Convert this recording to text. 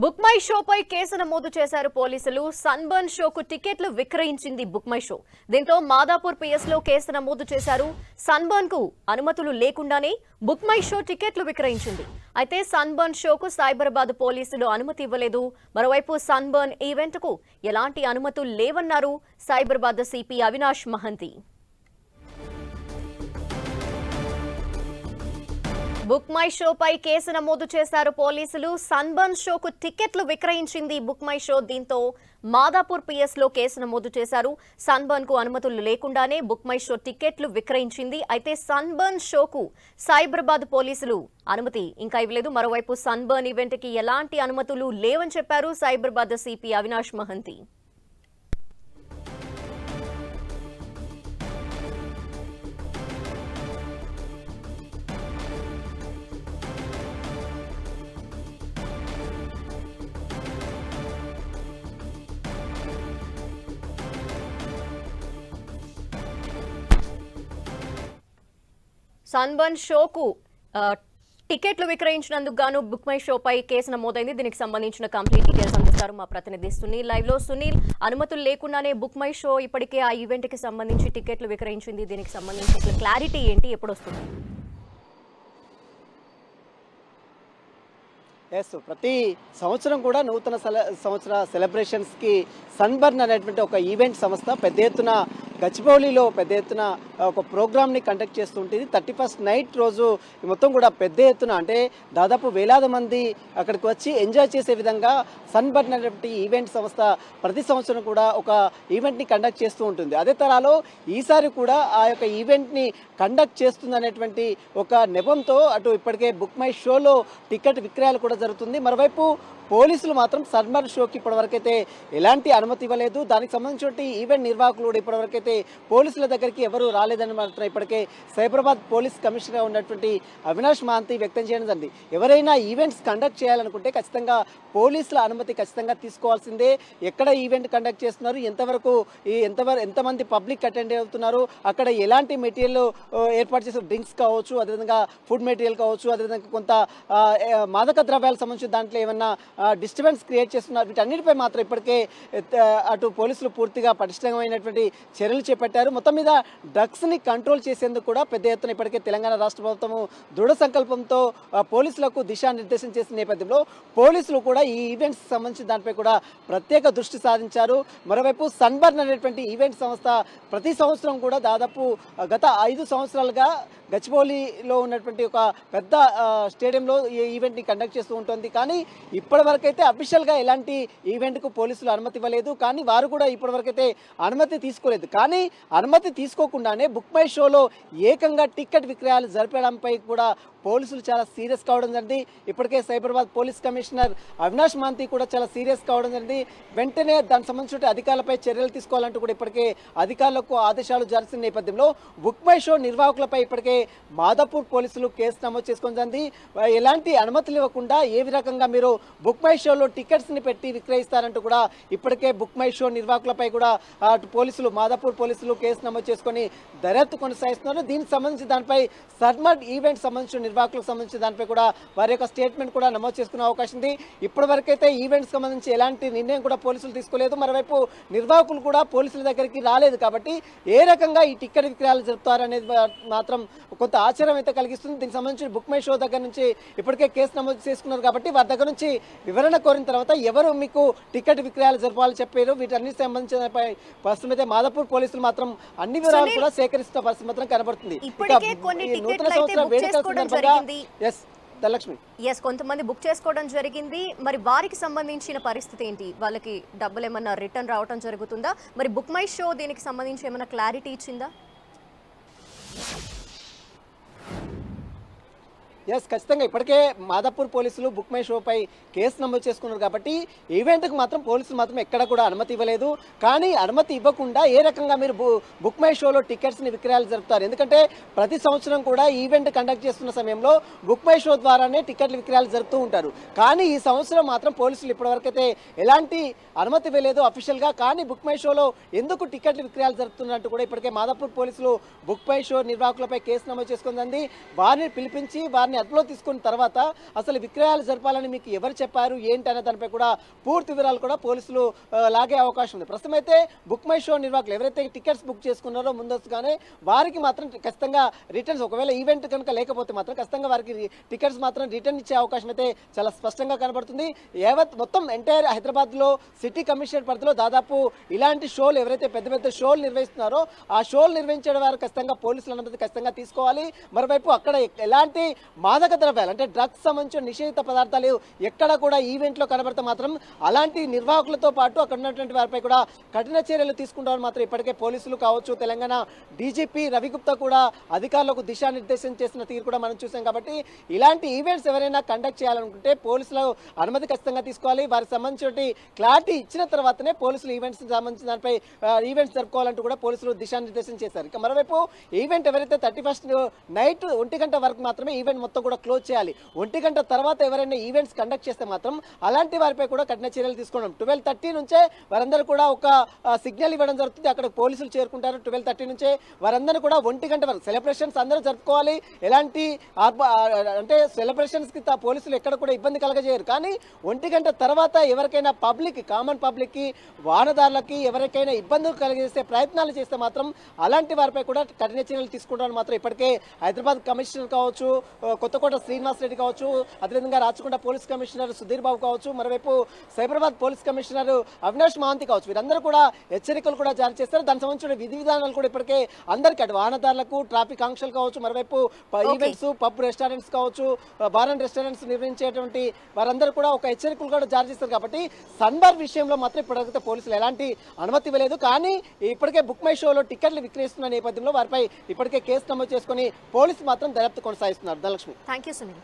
Book my షోపై కేసు నమోదు చేశారు పోలీసులు. సన్బర్న్ షోకు టికెట్లు విక్రయించింది బుక్ మై షో. దీంతో మాదాపూర్ పిఎస్ లో కేసు నమోదు చేశారు. సన్బర్న్ కు అనుమతులు లేకుండానే బుక్ మై షో టికెట్లు విక్రయించింది. అయితే సన్బర్న్ షోకు సైబరాబాద్ పోలీసులు అనుమతి ఇవ్వలేదు. మరోవైపు సన్బర్న్ ఈవెంట్ కు ఎలాంటి అనుమతులు లేవన్నారు Cyberabad CP Avinash Mohanty. Book my షోపై కేసు నమోదు చేశారు పోలీసులు. సన్బర్న్ షోకు టికెట్లు విక్రయించింది బుక్ మై షో. దీంతో మాదాపూర్ పిఎస్ లో కేసు నమోదు చేశారు. సన్బర్న్ కు అనుమతులు లేకుండానే బుక్ మై షో టికెట్లు విక్రయించింది. అయితే సన్బర్న్ షోకు సైబరాబాద్ పోలీసులు అనుమతి ఇంకా ఇవ్వలేదు. మరోవైపు సన్బర్న్ ఈవెంట్ కి ఎలాంటి అనుమతులు లేవని చెప్పారు సైబరాబాద్ సిపి అవినాష్ మహంతి. సన్బర్న్ షోకు టికెట్లు విక్రయించినందుకు గాను బుక్ మై షోపై కేసు నమోదైంది. దీనికి సంబంధించిన కంప్లీట్ డీటెయిల్స్ అందిస్తారు మా ప్రతినిధి సునీల్ లైవ్ లో. సునీల్, అనుమతులు లేకుండానే బుక్ మై షో ఇప్పటికే ఆ ఈవెంట్ కి సంబంధించి టికెట్లు విక్రయించింది. దీనికి సంబంధించిన క్లారిటీ ఏంటి, ఎప్పుడు వస్తుంది? ఎస్, ప్రతి సంవత్సరం కూడా నూతన సంవత్సర సెలబ్రేషన్స్కి సన్బర్న్ అనేటువంటి ఒక ఈవెంట్ సంస్థ పెద్ద ఎత్తున గచ్చిబౌలిలో పెద్ద ఎత్తున ఒక ప్రోగ్రామ్ని కండక్ట్ చేస్తుంటుంది. 31st నైట్ రోజు మొత్తం కూడా పెద్ద ఎత్తున అంటే దాదాపు వేలాది మంది అక్కడికి వచ్చి ఎంజాయ్ చేసే విధంగా సన్బర్న్ అనేటువంటి ఈవెంట్ సంస్థ ప్రతి సంవత్సరం కూడా ఒక ఈవెంట్ని కండక్ట్ చేస్తూ ఉంటుంది. అదే తరాలో ఈసారి కూడా ఆ యొక్క ఈవెంట్ని కండక్ట్ చేస్తుంది అనేటువంటి ఒక నెపంతో అటు ఇప్పటికే బుక్ మై షోలో టికెట్ విక్రయాలు కూడా జరుగుతుంది. మరోవైపు పోలీసులు మాత్రం సన్బర్న్ షోకి ఇప్పటివరకైతే ఎలాంటి అనుమతి ఇవ్వలేదు. దానికి సంబంధించిన ఈవెంట్ నిర్వాహకులు కూడా ఇప్పటివరకైతే పోలీసుల దగ్గరికి ఎవరు రాలేదని మాత్రం ఇప్పటికే సైబరాబాద్ పోలీస్ కమిషనర్గా ఉన్నటువంటి అవినాష్ మహంతి వ్యక్తం చేయడం జరిగింది. ఎవరైనా ఈవెంట్స్ కండక్ట్ చేయాలనుకుంటే ఖచ్చితంగా పోలీసుల అనుమతి ఖచ్చితంగా తీసుకోవాల్సిందే. ఎక్కడ ఈవెంట్ కండక్ట్ చేస్తున్నారు, ఎంతమంది పబ్లిక్ అటెండ్ అవుతున్నారు, అక్కడ ఎలాంటి మెటీరియల్ ఏర్పాటు చేసే డ్రింక్స్ కావచ్చు, అదేవిధంగా ఫుడ్ మెటీరియల్ కావచ్చు, అదేవిధంగా కొంత మాదక ద్రవ్యాలకు సంబంధించి దాంట్లో ఏమన్నా డిస్టర్బెన్స్ క్రియేట్ చేస్తున్నారు, వీటన్నిటిపై మాత్రం ఇప్పటికే అటు పోలీసులు పూర్తిగా పటిష్టమైనటువంటి చర్యలు చేపట్టారు. మొత్తం మీద డ్రగ్స్ని కంట్రోల్ చేసేందుకు కూడా పెద్ద ఎత్తున ఇప్పటికే తెలంగాణ రాష్ట్ర ప్రభుత్వము దృఢ సంకల్పంతో పోలీసులకు దిశానిర్దేశం చేసిన నేపథ్యంలో పోలీసులు కూడా ఈ ఈవెంట్స్ సంబంధించి దానిపై కూడా ప్రత్యేక దృష్టి సాధించారు. మరోవైపు సన్బర్న్ అనేటువంటి ఈవెంట్ సంస్థ ప్రతి సంవత్సరం కూడా దాదాపు గత 5 సంవత్సరాలుగా గచ్చిబౌలిలో ఉన్నటువంటి ఒక పెద్ద స్టేడియంలో ఈ ఈవెంట్ని కండక్ట్ చేస్తూ ఉంటుంది. కానీ ఇప్పటివరకైతే అఫీషియల్గా ఎలాంటి ఈవెంట్కు పోలీసులు అనుమతి ఇవ్వలేదు. కానీ వారు కూడా ఇప్పటివరకైతే అనుమతి తీసుకోలేదు. కానీ అనుమతి తీసుకోకుండానే బుక్ మై షోలో ఏకంగా టికెట్ విక్రయాలు జరపడంపై కూడా పోలీసులు చాలా సీరియస్ కావడం జరిగింది. ఇప్పటికే సైబరాబాద్ పోలీస్ కమిషనర్ అవినాష్ మహంతి కూడా చాలా సీరియస్ కావడం జరిగింది. వెంటనే దానికి సంబంధించిన అధికారులపై చర్యలు తీసుకోవాలంటూ కూడా ఇప్పటికే అధికారులకు ఆదేశాలు జరిసిన నేపథ్యంలో బుక్ మై షో నిర్వాహకులపై ఇప్పటికే మాదాపూర్ పోలీసులు కేసు నమోదు చేసుకొని జరిగింది. ఎలాంటి అనుమతులు ఇవ్వకుండా ఏ రకంగా మీరు బుక్ మై షోలో టికెట్స్ని పెట్టి విక్రయిస్తారంటూ కూడా ఇప్పటికే బుక్ మై షో నిర్వాహకులపై కూడా అటు పోలీసులు మాదాపూర్ పోలీసులు కేసు నమోదు చేసుకొని దర్యాప్తు కొనసాగిస్తున్నారు. దీనికి సంబంధించి దానిపై సన్బర్న్ ఈవెంట్ సంబంధించిన నిర్వాహకులకు సంబంధించి దానిపై కూడా వారి యొక్క స్టేట్మెంట్ కూడా నమోదు చేసుకునే అవకాశం ఉంది. ఇప్పటివరకైతే ఈవెంట్స్ సంబంధించి ఎలాంటి నిర్ణయం కూడా పోలీసులు తీసుకోలేదు. మరోవైపు నిర్వాహకులు కూడా పోలీసుల దగ్గరికి రాలేదు. కాబట్టి ఏ రకంగా ఈ టికెట్ విక్రయాలు జరుపుతారనేది మాత్రం కొంత ఆశ్చర్యం అయితే కలిగిస్తుంది. దీనికి సంబంధించి బుక్ మై షో దగ్గర నుంచి ఇప్పటికే కేసు నమోదు చేసుకున్నారు. కాబట్టి వారి దగ్గర నుంచి వివరణ కోరిన తర్వాత ఎవరు మీకు టికెట్ విక్రయాలు జరపాలని చెప్పారు, వీటన్నిటికి సంబంధించిన ప్రస్తుతం మాదాపూర్ పోలీసులు మాత్రం అన్ని వివరాలు కూడా సేకరిస్తున్న పరిస్థితి మాత్రం కనబడుతుంది. నూతన సంవత్సర వేడుకల సందర్భంగా కొంతమంది బుక్ చేసుకోవడం జరిగింది. మరి వారికి సంబంధించిన పరిస్థితి ఏంటి? వాళ్ళకి డబ్బులు ఏమన్నా రిటర్న్ రావడం జరుగుతుందా? మరి బుక్ మై షో దీనికి సంబంధించి ఏమైనా క్లారిటీ ఇచ్చిందా? ఎస్, ఖచ్చితంగా ఇప్పటికే మాదాపూర్ పోలీసులు బుక్ మై షోపై కేసు నమోదు చేసుకున్నారు. కాబట్టి ఈవెంట్కి మాత్రం పోలీసులు మాత్రం ఎక్కడ కూడా అనుమతి ఇవ్వలేదు. కానీ అనుమతి ఇవ్వకుండా ఏ రకంగా మీరు బుక్ మై షోలో టికెట్స్ని విక్రయాలు జరుపుతారు? ఎందుకంటే ప్రతి సంవత్సరం కూడా ఈవెంట్ కండక్ట్ చేస్తున్న సమయంలో బుక్ మై షో ద్వారానే టికెట్ల విక్రయాలు జరుపుతూ ఉంటారు. కానీ ఈ సంవత్సరం మాత్రం పోలీసులు ఇప్పటివరకైతే ఎలాంటి అనుమతి ఇవ్వలేదు అఫీషియల్గా. కానీ బుక్ మై షోలో ఎందుకు టికెట్ల విక్రయాలు జరుపుతున్నట్టు కూడా ఇప్పటికే మాదాపూర్ పోలీసులు బుక్ మై షో నిర్వాహకులపై కేసు నమోదు చేసుకుంది. వారిని పిలిపించి వారిని వారిని అదుపులో తీసుకున్న తర్వాత అసలు విక్రయాలు జరపాలని మీకు ఎవరు చెప్పారు ఏంటి అనే దానిపై కూడా పూర్తి వివరాలు కూడా పోలీసులు లాగే అవకాశం ఉంది. ప్రస్తుతం అయితే బుక్ మై షో నిర్వాహకులు ఎవరైతే టికెట్స్ బుక్ చేసుకున్నారో ముందస్తుగానే వారికి మాత్రం ఖచ్చితంగా రిటర్న్స్, ఒకవేళ ఈవెంట్ కనుక లేకపోతే మాత్రం ఖచ్చితంగా వారికి టికెట్స్ మాత్రం రిటర్న్ ఇచ్చే అవకాశం అయితే చాలా స్పష్టంగా కనబడుతుంది. మొత్తం ఎంటైర్ హైదరాబాద్లో సిటీ కమిషనర్ పరిధిలో దాదాపు ఇలాంటి షోలు ఎవరైతే పెద్ద పెద్ద షోలు నిర్వహిస్తున్నారో ఆ షోలు నిర్వహించే వారు ఖచ్చితంగా పోలీసుల అనుమతి ఖచ్చితంగా తీసుకోవాలి. మరోవైపు అక్కడ ఎలాంటి మాదక ద్రవ్యాలు అంటే డ్రగ్స్ సంబంధించిన నిషేధిత పదార్థాలు ఎక్కడ కూడా ఈవెంట్లో కనబడితే మాత్రం అలాంటి నిర్వాహకులతో పాటు అక్కడ ఉన్నటువంటి వారిపై కూడా కఠిన చర్యలు తీసుకుంటామని మాత్రం ఇప్పటికే పోలీసులు కావచ్చు, తెలంగాణ డీజీపీ రవిగుప్తా కూడా అధికారులకు దిశానిర్దేశం చేసిన తీరు కూడా మనం చూసాం. కాబట్టి ఇలాంటి ఈవెంట్స్ ఎవరైనా కండక్ట్ చేయాలనుకుంటే పోలీసులు అనుమతి ఖచ్చితంగా తీసుకోవాలి. వారికి సంబంధించిన క్లారిటీ ఇచ్చిన తర్వాతనే పోలీసులు ఈవెంట్స్ సంబంధించిన దానిపై ఈవెంట్స్ జరుపుకోవాలంటూ కూడా పోలీసులు దిశానిర్దేశం చేశారు. ఇక మరోవైపు ఈవెంట్ ఎవరైతే 31st నైట్ 1 గంట వరకు మాత్రమే ఈవెంట్ మొత్తం కూడా క్లోజ్ చేయాలి. 1 గంట తర్వాత ఎవరైనా ఈవెంట్స్ కండక్ట్ చేస్తే మాత్రం అలాంటి వారిపై కూడా కఠిన చర్యలు తీసుకోవడం. 12:30 నుంచే వారందరూ కూడా ఒక సిగ్నల్ ఇవ్వడం జరుగుతుంది. అక్కడ పోలీసులు చేరుకుంటారు. 12:30 నుంచే వారందరూ కూడా 1 గంట వరకు సెలబ్రేషన్స్ అందరూ జరుపుకోవాలి. ఎలాంటి అంటే సెలబ్రేషన్స్ కి పోలీసులు ఎక్కడ కూడా ఇబ్బంది కలగజేయరు. కానీ 1 గంట తర్వాత ఎవరికైనా పబ్లిక్, కామన్ పబ్లిక్ కి, వాహనదారులకి ఎవరికైనా ఇబ్బందులు కలిగజేసే ప్రయత్నాలు చేస్తే మాత్రం అలాంటి వారిపై కూడా కఠిన చర్యలు తీసుకుంటామని మాత్రం ఇప్పటికే హైదరాబాద్ కమిషనర్ కావచ్చు, కొత్తకోట శ్రీనివాస్ రెడ్డి కావచ్చు, అదేవిధంగా రాచకొండ పోలీస్ కమిషనర్ సుధీర్ బాబు కావచ్చు, మరోవైపు సైబరాబాద్ పోలీస్ కమిషనర్ అవినాష్ మహాంతి కావచ్చు, వీరందరూ కూడా హెచ్చరికలు కూడా జారీ చేస్తారు. దానికి సంబంధించిన విధి విధానాలు కూడా ఇప్పటికే అందరికీ అటు వాహనదారులకు, ట్రాఫిక్ ఆంక్షలు కావచ్చు, మరోవైపు ఈవెంట్స్, పబ్ రెస్టారెంట్స్ కావచ్చు, బార్ అండ్ రెస్టారెంట్స్ నిర్వహించేటువంటి వారందరూ కూడా ఒక హెచ్చరికలు కూడా జారీ చేస్తారు. కాబట్టి సన్బార్ విషయంలో మాత్రం ఇప్పటికైతే పోలీసులు ఎలాంటి అనుమతి ఇవ్వలేదు. కానీ ఇప్పటికే బుక్ మై షోలో టికెట్లు విక్రయిస్తున్న నేపథ్యంలో వారిపై ఇప్పటికే కేసు నమోదు చేసుకుని పోలీసు మాత్రం దర్యాప్తు కొనసాగిస్తున్నారు. ధనలక్ష్మి. Thank you Sunil.